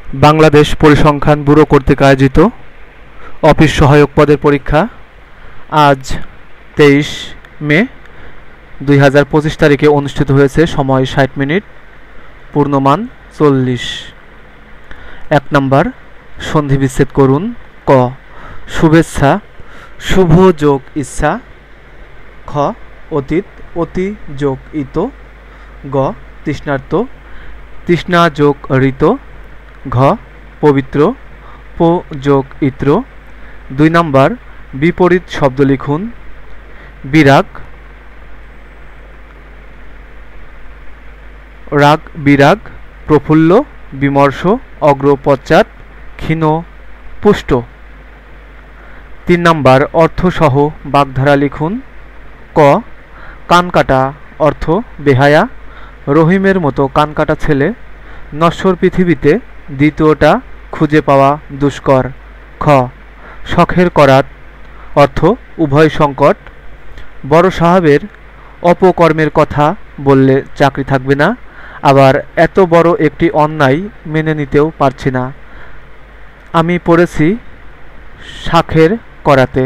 বাংলাদেশ পরিসংখ্যান ব্যুরো কর্তৃক আয়োজিত অফিস সহায়ক পদের পরীক্ষা আজ 23 মে 2025 তারিখে অনুষ্ঠিত হয়েছে। সময় 60 মিনিট, পূর্ণমান 40। 1 নম্বর, সন্ধি বিচ্ছেদ করুন। ক, শুভেচ্ছা, শুভ যোগ ইচ্ছা। খ, অতীত, অতি যোগ ইত। গ, তৃষ্ণার্ত, তৃষ্ণা যোগ ঋত। ঘ, পবিত্র, প যোগ ইত্র। 2 নম্বর, বিপরীত শব্দ লিখুন। বিরাগ, রাগ বিরাগ, প্রফুল্ল বিমর্ষ, অগ্র পশ্চাৎ, ক্ষীণ পুষ্ট। 3 নম্বর, অর্থসহ বাগধারা লিখুন। ক, কানকাটা অর্থ বেহায়া, রহিমের মতো কানকাটা ছেলে, নশ্বর পৃথিবীতে দ্বিতীয়টা খুঁজে পাওয়া দুষ্কর। খ, শখের করাত অর্থ উভয় সংকট, বড় সাহেবের অপকর্মের কথা বললে চাকরি থাকবে না, আবার এত বড় একটি অন্যায় মেনে নিতেও পারছি না। আমি পড়েছি শাখের করাতে।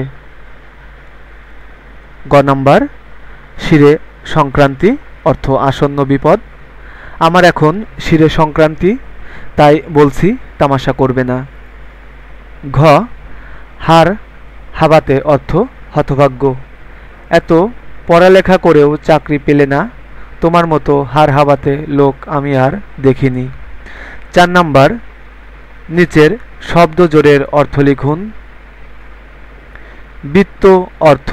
গ নম্বর, শিরে সংক্রান্তি অর্থ আসন্ন বিপদ, আমার এখন শিরে সংক্রান্তি, তাই বলছি তামাশা করবে না। ঘ, হার হাবাতে অর্থ হতভাগ্য, এত পড়ালেখা করেও চাকরি পেলে না, তোমার মতো হার হাবাতে লোক আমি আর দেখিনি। 4 নম্বর, নিচের শব্দ জোড়ের অর্থ লিখুন। বৃত্ত অর্থ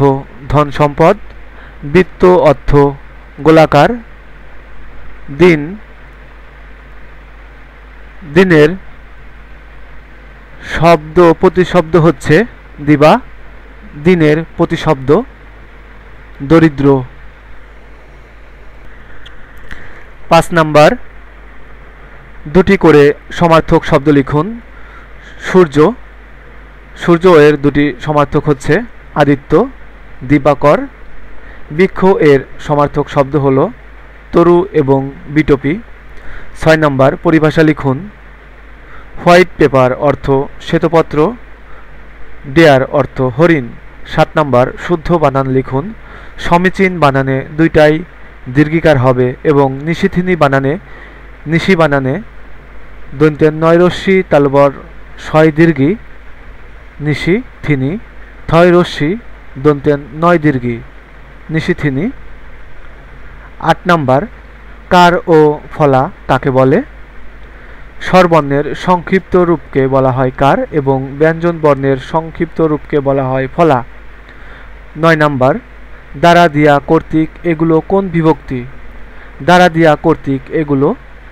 ধন সম্পদ, বৃত্ত অর্থ গোলাকার। দিন, দিনের শব্দ প্রতিশব্দ হচ্ছে দিবা, দিনের প্রতিশব্দ দরিদ্র। 5 নম্বর, দুটি করে সমার্থক শব্দ লিখুন। সূর্য, সূর্য এর দুটি সমার্থক হচ্ছে আদিত্য, দিবাকর। বৃক্ষ এর সমার্থক শব্দ হলো তরু এবং বিটপি। 6 নম্বর, পরিভাষা লিখুন। হোয়াইট পেপার অর্থ শ্বেতপত্র, ডেয়ার অর্থ হরিণ। 7 নম্বর, শুদ্ধ বানান লিখুন। সমীচীন বানানে দুইটাই দীর্ঘিকার হবে এবং নিশিথিনী বানানে, নিশি বানানে দন্তের 9 রশ্মি তালবর 6 দীর্ঘি, নিশি থিনি, 6 রশ্মি দন্তের 9 দীর্ঘি, নিশিথিনি। 8 নম্বর, কার ও ফলা কাকে বলে? স্বরবর্ণের সংক্ষিপ্ত রূপকে বলা হয় কার এবং ব্যঞ্জন বর্ণের সংক্ষিপ্ত রূপকে বলা হয় ফলা। 9 নম্বর, দ্বারা দিয়া কর্তৃক এগুলো কোন বিভক্তি? দ্বারা দিয়া কর্তৃক এগুলো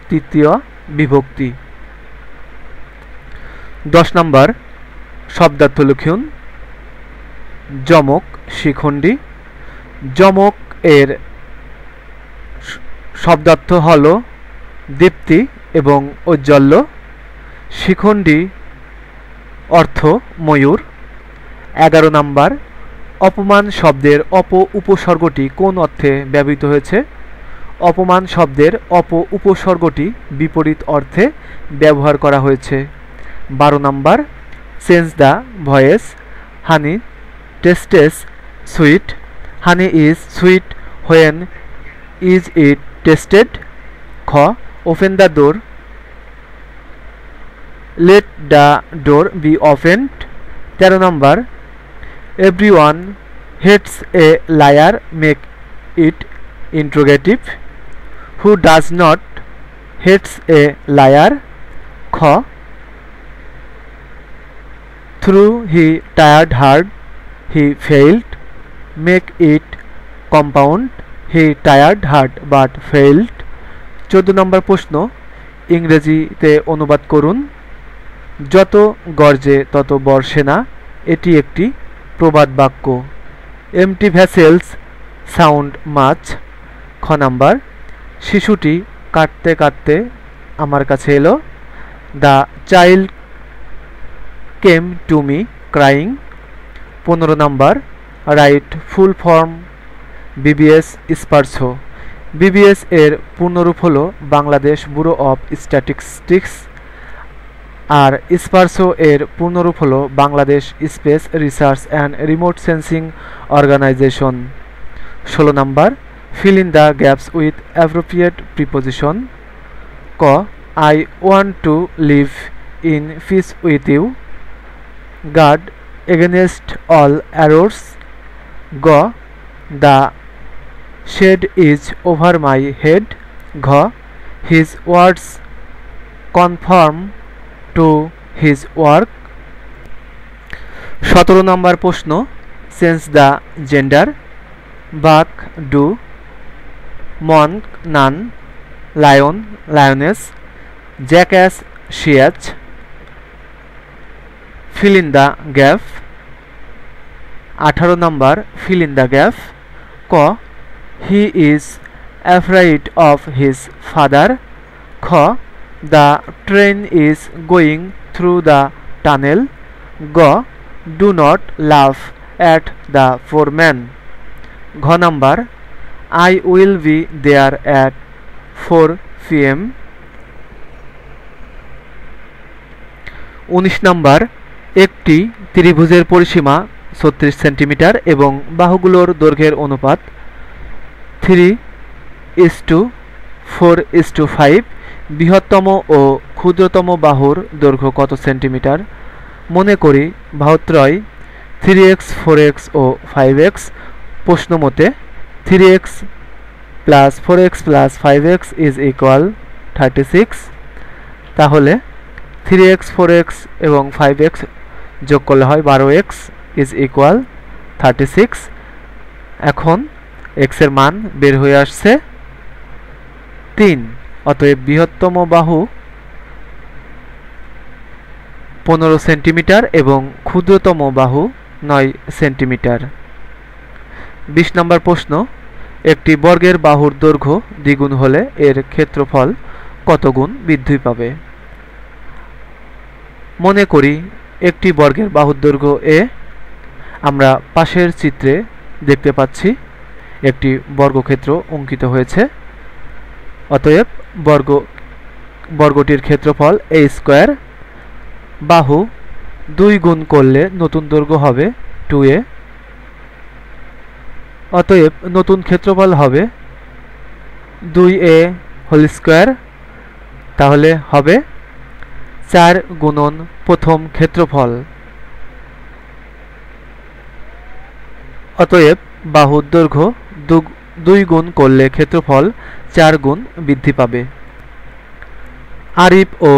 তৃতীয় বিভক্তি। 10 নম্বর, শব্দার্থ লিখুন। যমক শিখণ্ডী, যমক এর শব্দার্থ হল দীপ্তি এবং ঔজ্জ্বল্য। শিখণ্ডী অর্থ ময়ূর। 11 নম্বর, অপমান শব্দের অপ উপসর্গটি কোন অর্থে ব্যবহৃত হয়েছে? অপমান শব্দের অপ উপসর্গটি বিপরীত অর্থে ব্যবহার করা হয়েছে। 12 number, change the voice. Honey tastes sweet, honey is sweet when is it tasted. খ, open the door, let the door be opened. 13 number, everyone hates a liar, make it interrogative. Who does not hates a liar. খ, though he tried hard he failed, make it compound, he tried hard but failed. 14 number প্রশ্ন, ইংরেজিতে অনুবাদ করুন। যত গর্জে তত বর্ষে না, এটি একটি প্রবাদ বাক্য। Empty vessels sound much. খ নাম্বার, শিশুটি কাঁদতে কাঁদতে আমার কাছে এলো। The child came to me crying. 15 number, write full form BBS SPARRSO. BBS এর পূর্ণরূপ হল বাংলাদেশ ব্যুরো অফ স্ট্যাটিস্টিক্স। আর স্পারসো এর পূর্ণরূপ হলো Bangladesh space research and remote sensing organization. 16 number, fill in the gaps with appropriate preposition. ক, I want to live in peace with you. guard against all errors. গ, the shade is over my head. ঘ, his words conform to his work. 17 number প্রশ্ন, change the gender. Buck doe, monk nun, lion lioness, jackass she ass. Fill in the gap. 18 number, fill in the gap. ক, he is afraid of his father. খ, the train is going through the tunnel. গ, do not laugh at the foreman. ঘ number, I will be there at 4 PM. 19 number, একটি ত্রিভুজের পরিসীমা 36 centimetre এবং বাহুগুলোর দৈর্ঘ্যের অনুপাত 3:4:5। বৃহত্তম ও ক্ষুদ্রতম বাহুর দৈর্ঘ্য কত সেন্টিমিটার? মনে করি বাহুত্রয় 3x, 4x ও 5x। প্রশ্ন মতে 3x plus 4x plus 5x is equal 36। তাহলে 3x, 4x এবং 5x যোগ করলে হয় 12x ইজ ইকুয়াল 36। এখন x এর মান বের হয়ে আসছে 3। অতএব বৃহত্তম বাহু 15 সেন্টিমিটার এবং ক্ষুদ্রতম বাহু 9 সেন্টিমিটার। 20 নম্বর প্রশ্ন, একটি বর্গের বাহুর দৈর্ঘ্য দ্বিগুণ হলে এর ক্ষেত্রফল কত গুণ বৃদ্ধি পাবে? মনে করি একটি বর্গের বাহুর দৈর্ঘ্য এ। আমরা পাশের চিত্রে দেখতে পাচ্ছি একটি বর্গক্ষেত্র অঙ্কিত হয়েছে। অতএব বর্গটির ক্ষেত্রফল a স্কয়ার। বাহু 2 গুণ করলে নতুন দৈর্ঘ্য হবে 2a। অতএব নতুন ক্ষেত্রফল হবে 2a হোল স্কয়ার। তাহলে হবে 4 গুণন প্রথম ক্ষেত্রফল। অতএব বাহুর দৈর্ঘ্য 2 গুণ করলে ক্ষেত্রফল 4 গুণ বৃদ্ধি পাবে। আরিফ ও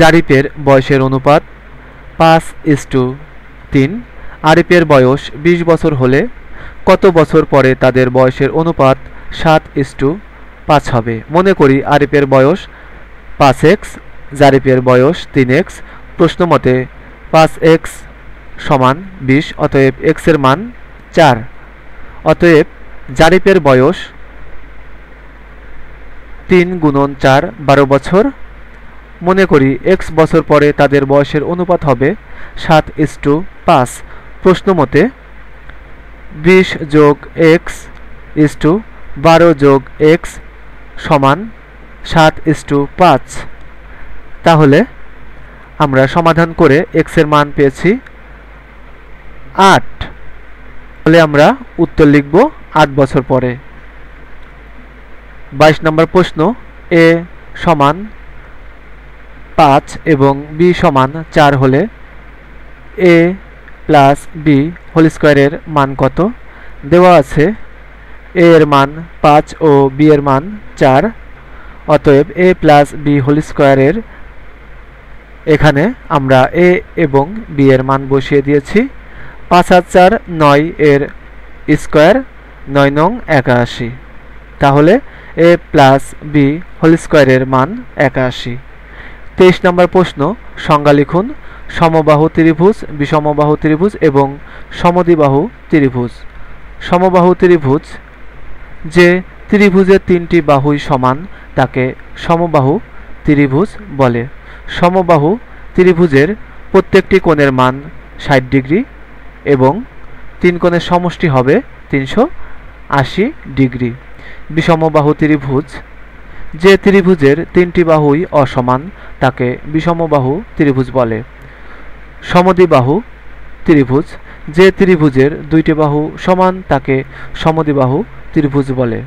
জারিফের বয়সের অনুপাত 5:3। আরিফের বয়স 20 বছর হলে কত বছর পরে তাদের বয়সের অনুপাত 7:5 হবে? মনে করি আরিফের বয়স 5x, জারিফের বয়স 3x। প্রশ্ন মতে 5x সমান 20, অতএব x এর মান 4। অতএব জারিফের বয়স 3 গুণন 4 12 বছর। মনে করি x বছর পরে তাদের বয়সের অনুপাত হবে 7:5। প্রশ্ন মতে 20 যোগ x 12 যোগ x সমান 7:5। তাহলে আমরা সমাধান করে x এর মান পেয়েছি 8। তাহলে আমরা উত্তর লিখব 8 বছর পরে। 22 নম্বর প্রশ্ন, a সমান 5 এবং b সমান 4 হলে a প্লাস b হোল স্কয়ারের মান কত? দেওয়া আছে a এর মান 5 ও b এর মান 4। অতএব a প্লাস b হোল স্কয়ারের এখানে আমরা a এবং b এর মান বসিয়ে দিয়েছি। 5 আর 4 9 এর স্কয়ার 9 নং 81। তাহলে a প্লাস b হোল স্কয়ারের মান 81। 23 নম্বর প্রশ্ন, সংজ্ঞা লিখুন। সমবাহু ত্রিভুজ, বিষমবাহু ত্রিভুজ এবং সমদ্বিবাহু ত্রিভুজ। সমবাহু ত্রিভুজ, যে ত্রিভুজের 3টি বাহুই সমান তাকে সমবাহু ত্রিভুজ বলে। সমবাহু ত্রিভুজের প্রত্যেকটি কোণের মান 60 ডিগ্রি এবং 3 কোণের সমষ্টি হবে 380 ডিগ্রি। বিষমবাহু ত্রিভুজ, যে ত্রিভুজের তিনটি বাহুই অসমান তাকে বিষমবাহু ত্রিভুজ বলে। সমদ্বিবাহু ত্রিভুজ, যে ত্রিভুজের দুইটি বাহু সমান তাকে সমদ্বিবাহু ত্রিভুজ বলে।